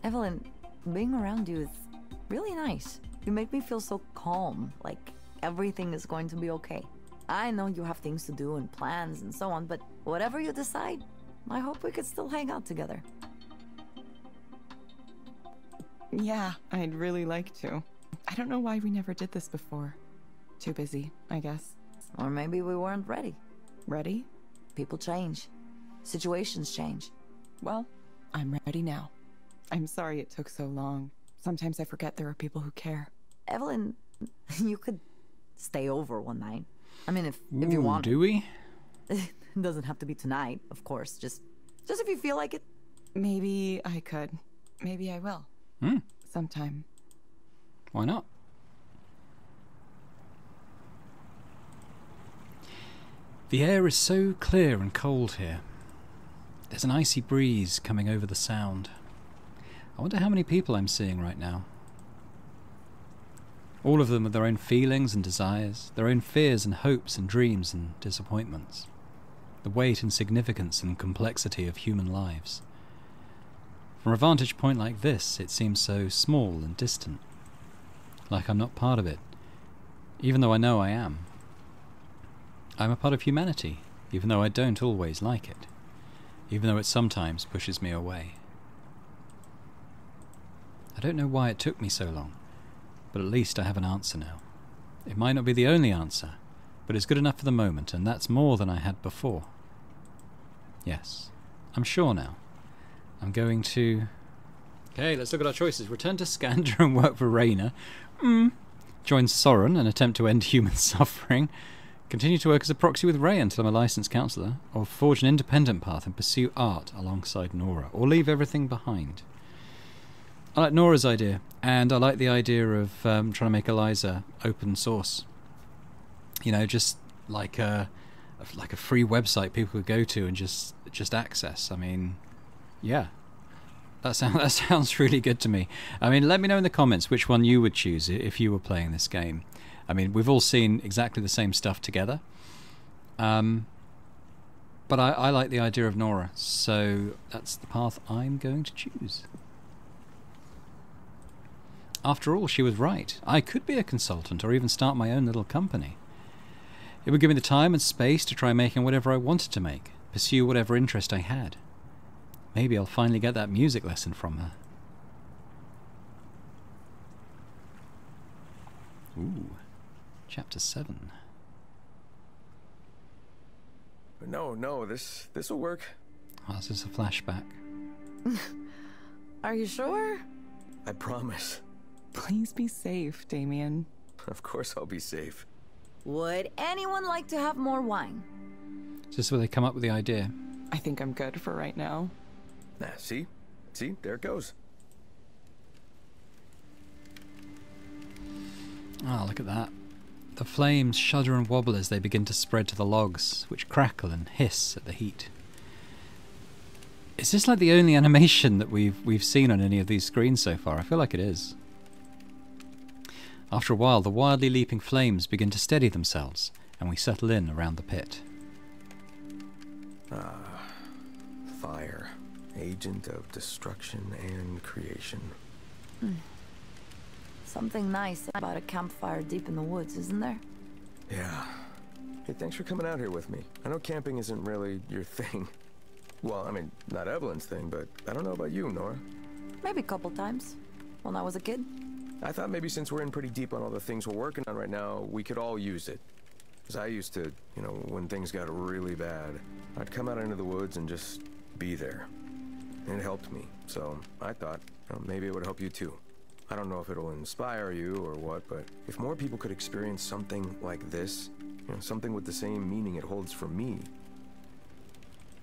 Evelyn, being around you is really nice. You make me feel so calm, like everything is going to be okay. I know you have things to do and plans and so on, but whatever you decide, I hope we could still hang out together. Yeah, I'd really like to. I don't know why we never did this before. Too busy, I guess. Or maybe we weren't ready. Ready? People change. Situations change. Well, I'm ready now. I'm sorry it took so long. Sometimes I forget there are people who care. Evelyn, you could stay over one night. I mean, if you want. Do we? It doesn't have to be tonight, of course. Just if you feel like it. Maybe I could. Maybe I will. Sometime. Why not? The air is so clear and cold here. There's an icy breeze coming over the sound. I wonder how many people I'm seeing right now. All of them with their own feelings and desires, their own fears and hopes and dreams and disappointments. The weight and significance and complexity of human lives. From a vantage point like this, it seems so small and distant. Like I'm not part of it, even though I know I am. I'm a part of humanity, even though I don't always like it. Even though it sometimes pushes me away. I don't know why it took me so long, but at least I have an answer now. It might not be the only answer, but it's good enough for the moment, and that's more than I had before. Yes, I'm sure now. I'm going to... Okay, let's look at our choices. Return to Scandra and work for Raina. Join Soren and attempt to end human suffering. Continue to work as a proxy with Ray until I'm a licensed counsellor, or forge an independent path and pursue art alongside Nora, or leave everything behind. I like Nora's idea, and I like the idea of trying to make Eliza open source. You know, just like a free website people could go to and just access. I mean, yeah, that sounds really good to me. I mean, let me know in the comments which one you would choose if you were playing this game. I mean, we've all seen exactly the same stuff together. But I like the idea of Nora, so that's the path I'm going to choose. After all, she was right. I could be a consultant or even start my own little company. It would give me the time and space to try making whatever I wanted to make, pursue whatever interest I had. Maybe I'll finally get that music lesson from her. Ooh. Chapter 7. No, this'll work. Oh, this is a flashback. Are you sure? I promise. Please be safe, Damien. Of course I'll be safe. Would anyone like to have more wine? Is this where they come up with the idea? I think I'm good for right now. Nah, see? There it goes. Ah, look at that. The flames shudder and wobble as they begin to spread to the logs, which crackle and hiss at the heat. Is this like the only animation that we've seen on any of these screens so far? I feel like it is. After a while, the wildly leaping flames begin to steady themselves, and we settle in around the pit. Fire. Agent of destruction and creation. Something nice about a campfire deep in the woods, isn't there? Yeah. Hey, thanks for coming out here with me. I know camping isn't really your thing. Well, I mean, not Evelyn's thing, but I don't know about you, Nora. Maybe a couple times, when I was a kid. I thought maybe since we're in pretty deep on all the things we're working on right now, we could all use it. Because I used to, you know, when things got really bad, I'd come out into the woods and just be there. And it helped me. So I thought, maybe it would help you too. I don't know if it'll inspire you or what, but if more people could experience something like this, you know, something with the same meaning it holds for me.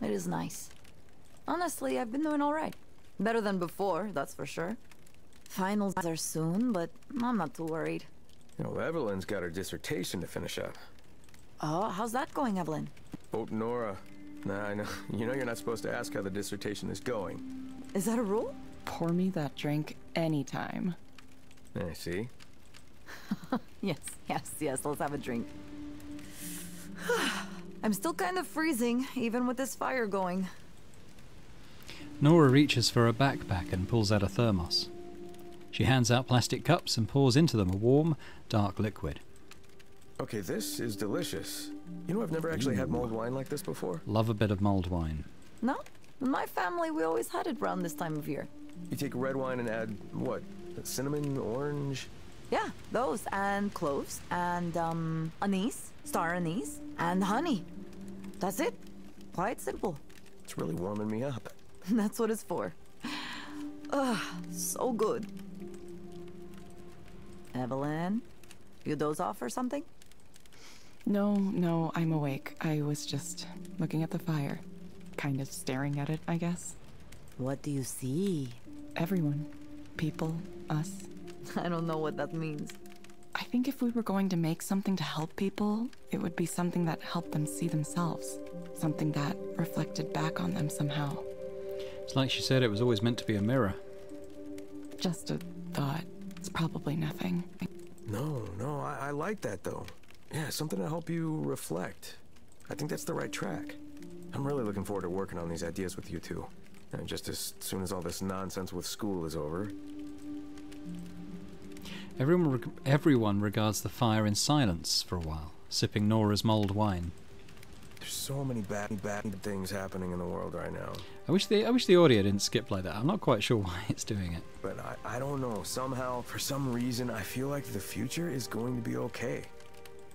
It is nice. Honestly, I've been doing alright. Better than before, that's for sure. Finals are soon, but I'm not too worried. You know, Evelyn's got her dissertation to finish up. Oh, how's that going, Evelyn? Oh, Nora. Nah, I know. You know you're not supposed to ask how the dissertation is going. Is that a rule? Pour me that drink anytime. I see. Yes, let's have a drink. I'm still kind of freezing, even with this fire going. Nora reaches for a backpack and pulls out a thermos. She hands out plastic cups and pours into them a warm, dark liquid. Okay, this is delicious. You know, I've never actually had mulled wine like this before. Love a bit of mulled wine. No? In my family, we always had it around this time of year. You take red wine and add, what? Cinnamon, orange? Yeah, those, and cloves, and, anise, star anise, and honey. That's it. Quite simple. It's really warming me up. That's what it's for. Ugh, so good. Evelyn, you doze off or something? No, I'm awake. I was just looking at the fire. Kind of staring at it, I guess. What do you see? Everyone. People. Us. I don't know what that means. I think if we were going to make something to help people, it would be something that helped them see themselves. Something that reflected back on them somehow. It's like she said, it was always meant to be a mirror. Just a thought. It's probably nothing. No, I like that though. Yeah, something to help you reflect. I think that's the right track. I'm really looking forward to working on these ideas with you two. And just as soon as all this nonsense with school is over. Everyone regards the fire in silence for a while, sipping Nora's mulled wine. There's so many bad things happening in the world right now. I wish the audio didn't skip like that. I'm not quite sure why it's doing it. But I don't know. Somehow, for some reason, I feel like the future is going to be okay.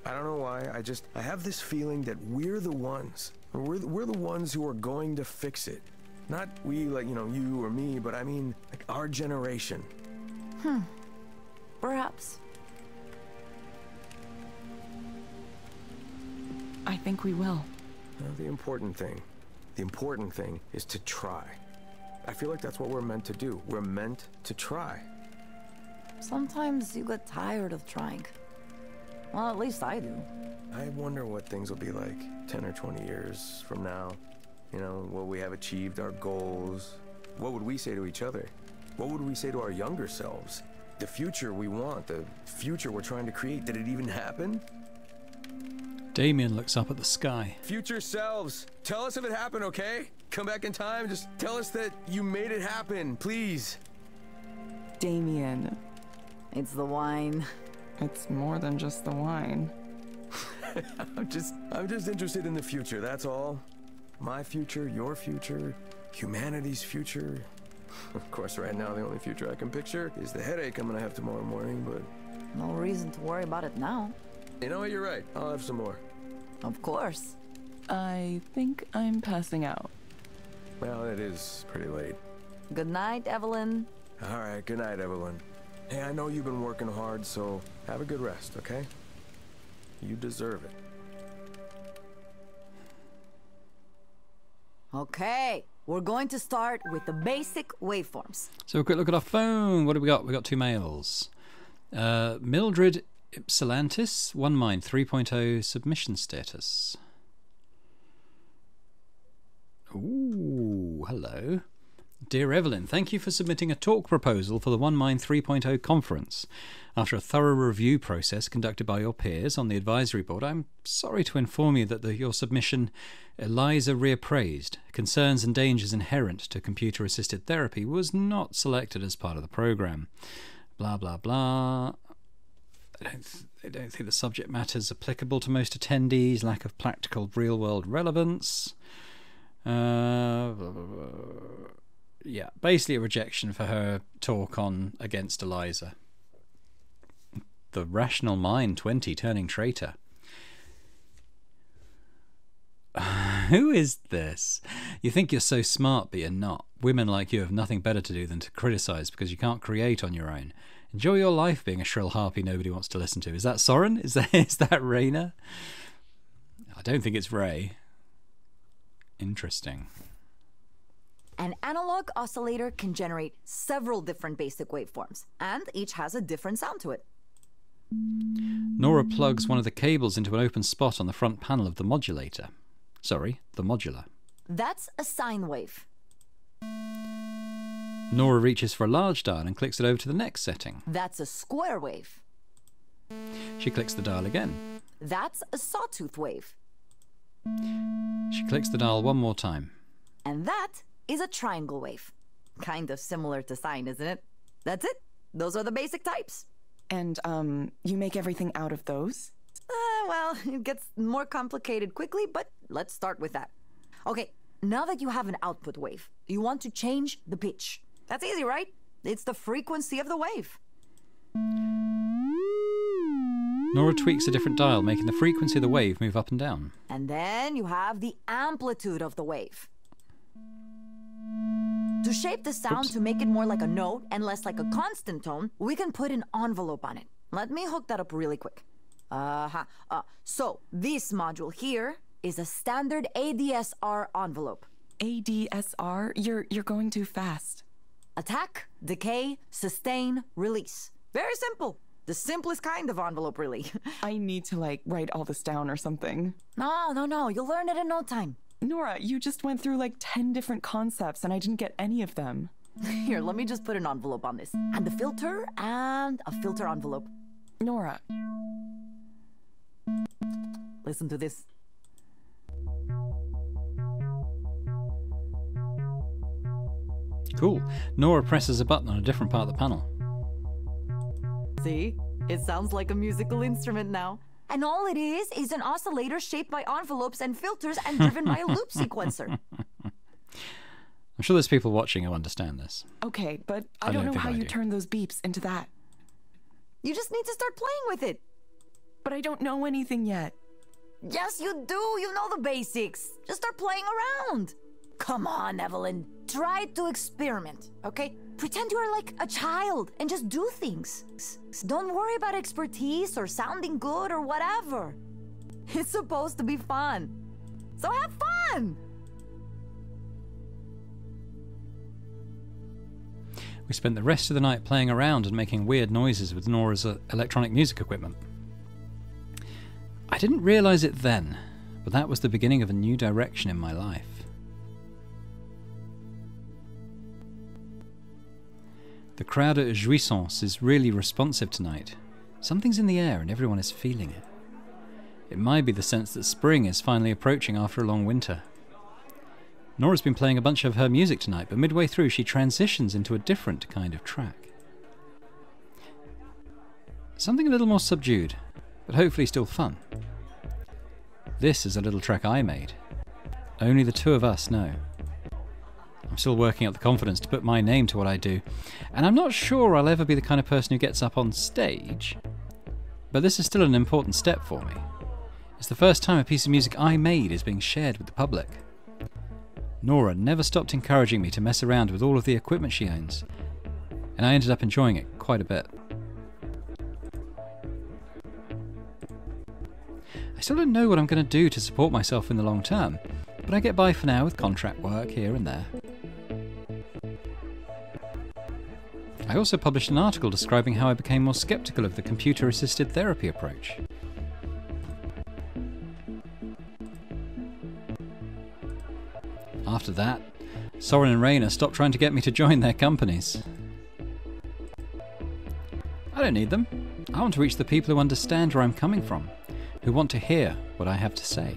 I don't know why. I have this feeling that we're the ones. We're the ones who are going to fix it. Not we, like, you know, you or me, but I mean, like, our generation. Perhaps. I think we will. The important thing is to try. I feel like that's what we're meant to do. We're meant to try. Sometimes you get tired of trying. Well, at least I do. I wonder what things will be like 10 or 20 years from now. You know, will we have achieved our goals? What would we say to each other? What would we say to our younger selves? The future we want, the future we're trying to create, did it even happen? Damien looks up at the sky. Future selves, tell us if it happened, okay? Come back in time, just tell us that you made it happen, please. Damien. It's the wine. It's more than just the wine. I'm just interested in the future, that's all. My future, your future, humanity's future. Of course, right now, the only future I can picture is the headache I'm gonna have tomorrow morning, but... No reason to worry about it now. You know what, you're right. I'll have some more. Of course. I think I'm passing out. Well, it is pretty late. Good night, Evelyn. All right, good night, Evelyn. Hey, I know you've been working hard, so have a good rest, okay? You deserve it. Okay, we're going to start with the basic waveforms. So a quick look at our phone. What do we got? We got 2 mails. Mildred Ypsilantis, One Mind 3.0 submission status. Ooh, hello. Dear Evelyn, thank you for submitting a talk proposal for the One Mind 3.0 conference. After a thorough review process conducted by your peers on the advisory board, I'm sorry to inform you that your submission, Eliza reappraised, Concerns and Dangers Inherent to Computer-Assisted Therapy, was not selected as part of the program. Blah, blah, blah. I don't think the subject matter is applicable to most attendees, lack of practical real-world relevance. Blah, blah, blah. Yeah, basically a rejection for her talk on Against Eliza. The Rational Mind 20 turning traitor. Who is this? You think you're so smart, but you're not. Women like you have nothing better to do than to criticise because you can't create on your own. Enjoy your life being a shrill harpy nobody wants to listen to. Is that Soren? Is that Raina? I don't think it's Ray. Interesting. An analog oscillator can generate several different basic waveforms, and each has a different sound to it. Nora plugs one of the cables into an open spot on the front panel of the modulator. Sorry, the modular. That's a sine wave. Nora reaches for a large dial and clicks it over to the next setting. That's a square wave. She clicks the dial again. That's a sawtooth wave. She clicks the dial one more time. And that is a triangle wave. Kind of similar to sine, isn't it? That's it. Those are the basic types. And, you make everything out of those? Well, it gets more complicated quickly, but let's start with that. Okay, now that you have an output wave, you want to change the pitch. That's easy, right? It's the frequency of the wave. Nora tweaks a different dial, making the frequency of the wave move up and down. And then you have the amplitude of the wave. To shape the sound to make it more like a note and less like a constant tone, we can put an envelope on it. Let me hook that up really quick. So this module here is a standard ADSR envelope. ADSR? You're going too fast. Attack, decay, sustain, release. Very simple. The simplest kind of envelope, really. I need to, like, write all this down or something. No. You'll learn it in no time. Nora, you just went through like 10 different concepts and I didn't get any of them. Here, let me just put an envelope on this. And a filter envelope. Nora. Listen to this. Cool. Nora presses a button on a different part of the panel. See? It sounds like a musical instrument now. And all it is an oscillator shaped by envelopes and filters and driven by a loop sequencer. I'm sure there's people watching who understand this. Okay, but I don't know how you turn those beeps into that. You just need to start playing with it. But I don't know anything yet. Yes, you do. You know the basics. Just start playing around. Come on, Evelyn. Try to experiment, okay? Pretend you're like a child and just do things. Don't worry about expertise or sounding good or whatever. It's supposed to be fun. So have fun! We spent the rest of the night playing around and making weird noises with Nora's electronic music equipment. I didn't realize it then, but that was the beginning of a new direction in my life. The crowd at Jouissance is really responsive tonight. Something's in the air and everyone is feeling it. It might be the sense that spring is finally approaching after a long winter. Nora's been playing a bunch of her music tonight, but midway through she transitions into a different kind of track. Something a little more subdued, but hopefully still fun. This is a little track I made. Only the two of us know. I'm still working up the confidence to put my name to what I do, and I'm not sure I'll ever be the kind of person who gets up on stage, but this is still an important step for me. It's the first time a piece of music I made is being shared with the public. Nora never stopped encouraging me to mess around with all of the equipment she owns, and I ended up enjoying it quite a bit. I still don't know what I'm going to do to support myself in the long term, but I get by for now with contract work here and there. I also published an article describing how I became more skeptical of the computer-assisted therapy approach. After that, Soren and Raina stopped trying to get me to join their companies. I don't need them. I want to reach the people who understand where I'm coming from, who want to hear what I have to say.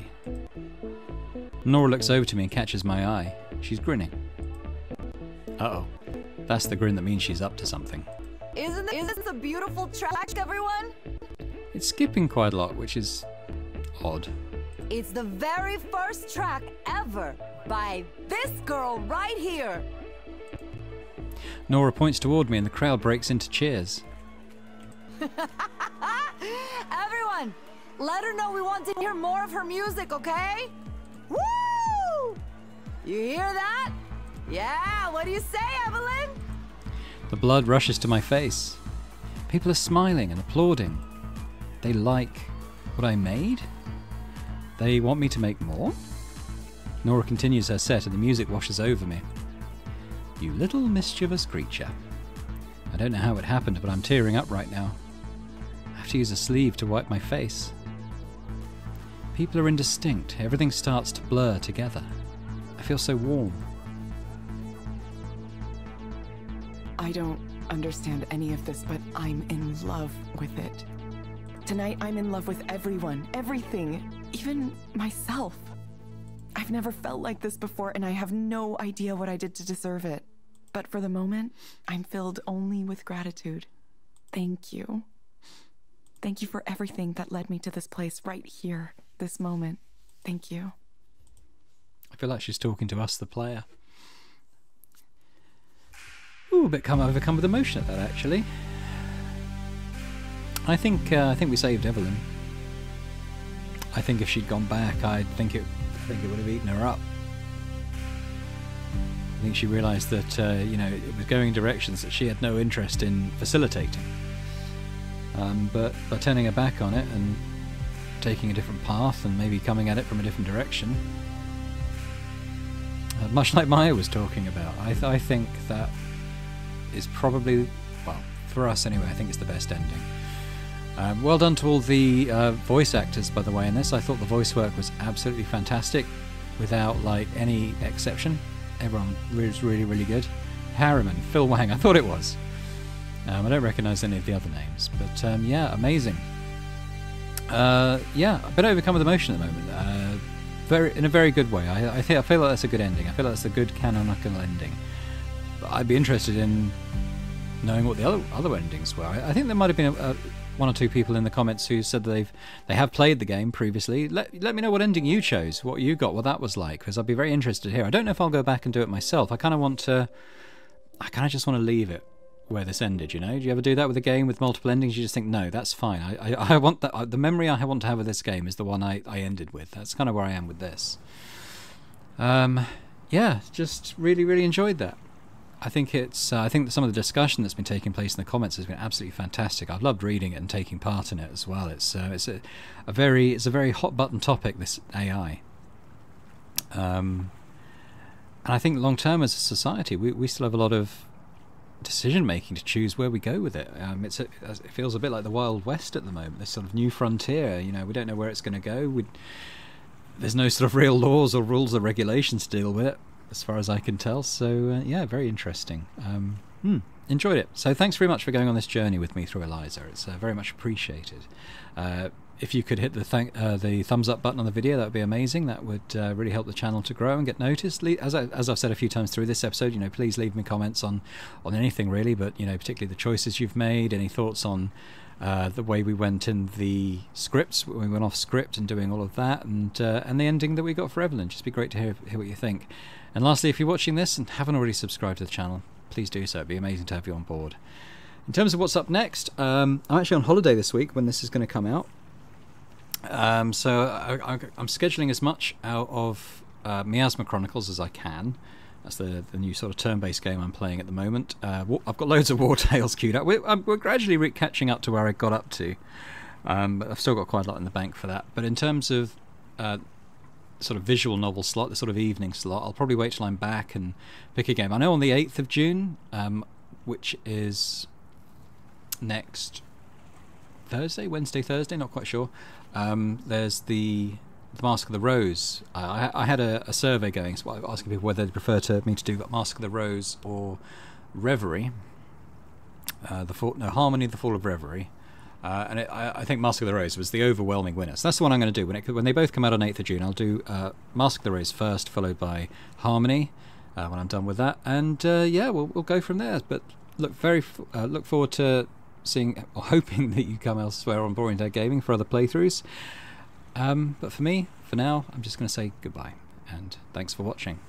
Nora looks over to me and catches my eye. She's grinning. Uh-oh. That's the grin that means she's up to something. Isn't this a beautiful track, everyone? It's skipping quite a lot, which is odd. It's the very first track ever by this girl right here. Nora points toward me and the crowd breaks into cheers. Everyone, let her know we want to hear more of her music, okay? Woo! You hear that? Yeah, what do you say, Evelyn? The blood rushes to my face. People are smiling and applauding. They like what I made? They want me to make more? Nora continues her set and the music washes over me. You little mischievous creature. I don't know how it happened, but I'm tearing up right now. I have to use a sleeve to wipe my face. People are indistinct. Everything starts to blur together. I feel so warm. I don't understand any of this, but I'm in love with it. Tonight, I'm in love with everyone, everything, even myself. I've never felt like this before, and I have no idea what I did to deserve it. But for the moment, I'm filled only with gratitude. Thank you. Thank you for everything that led me to this place right here, this moment. Thank you. I feel like she's talking to us, the player. Ooh, a bit overcome with emotion at that, actually. I think we saved Evelyn. I think if she'd gone back, I think it would have eaten her up. I think she realised that it was going directions that she had no interest in facilitating. But by turning her back on it and taking a different path and maybe coming at it from a different direction, much like Maya was talking about, I think that is probably, well, for us anyway, I think it's the best ending. Well done to all the voice actors, by the way, in this. I thought the voice work was absolutely fantastic, without like any exception. Everyone was really, really good. Harriman, Phil Wang, I thought it was. I don't recognise any of the other names, but yeah, amazing. Yeah, a bit overcome with emotion at the moment. In a very good way. I feel like that's a good ending. I feel like that's a good canonical ending. But I'd be interested in knowing what the other endings were. I think there might have been one or two people in the comments who said they have played the game previously. Let me know what ending you chose, what you got, what that was like, because I'd be very interested here. I don't know if I'll go back and do it myself. I kind of just want to leave it where this ended, you know? Do you ever do that with a game with multiple endings? You just think, no, that's fine. I want that. The memory I want to have of this game is the one I ended with. That's kind of where I am with this. Yeah, just really, really enjoyed that. I think I think that some of the discussion that's been taking place in the comments has been absolutely fantastic. I've loved reading it and taking part in it as well. It's a very hot button topic, this AI. And I think long term as a society, we still have a lot of decision making to choose where we go with it. It feels a bit like the Wild West at the moment. This sort of new frontier. You know, we don't know where it's going to go. There's no sort of real laws or rules or regulations to deal with it, as far as I can tell. So yeah, very interesting. Enjoyed it. So thanks very much for going on this journey with me through Eliza. It's very much appreciated. If you could hit the thumbs up button on the video, that would be amazing. That would really help the channel to grow and get noticed. As I've said a few times through this episode, you know, please leave me comments on anything really, but you know, particularly the choices you've made, any thoughts on the way we went in the scripts, we went off script and doing all of that, and the ending that we got for Evelyn. Just be great to hear what you think. And lastly, if you're watching this and haven't already subscribed to the channel, please do so. It'd be amazing to have you on board. In terms of what's up next, I'm actually on holiday this week when this is going to come out. So I'm scheduling as much out of Miasma Chronicles as I can. That's the new sort of turn-based game I'm playing at the moment. I've got loads of War Tales queued up. We're gradually catching up to where I got up to. But I've still got quite a lot in the bank for that. But in terms of sort of visual novel slot, the sort of evening slot, I'll probably wait till I'm back and pick a game. I know on the 8th of June, which is next Wednesday, Thursday, not quite sure. There's the Mask of the Rose. I had a survey going, so I was asking people whether they'd prefer me to do Mask of the Rose or Reverie. Harmony, the Fall of Reverie. And I think Mask of the Rose was the overwhelming winner. So that's the one I'm going to do. When they both come out on 8th of June, I'll do Mask of the Rose first, followed by Harmony when I'm done with that. And yeah, we'll go from there. But look forward to seeing or hoping that you come elsewhere on Boring Dad Gaming for other playthroughs. But for me, for now, I'm just going to say goodbye. And thanks for watching.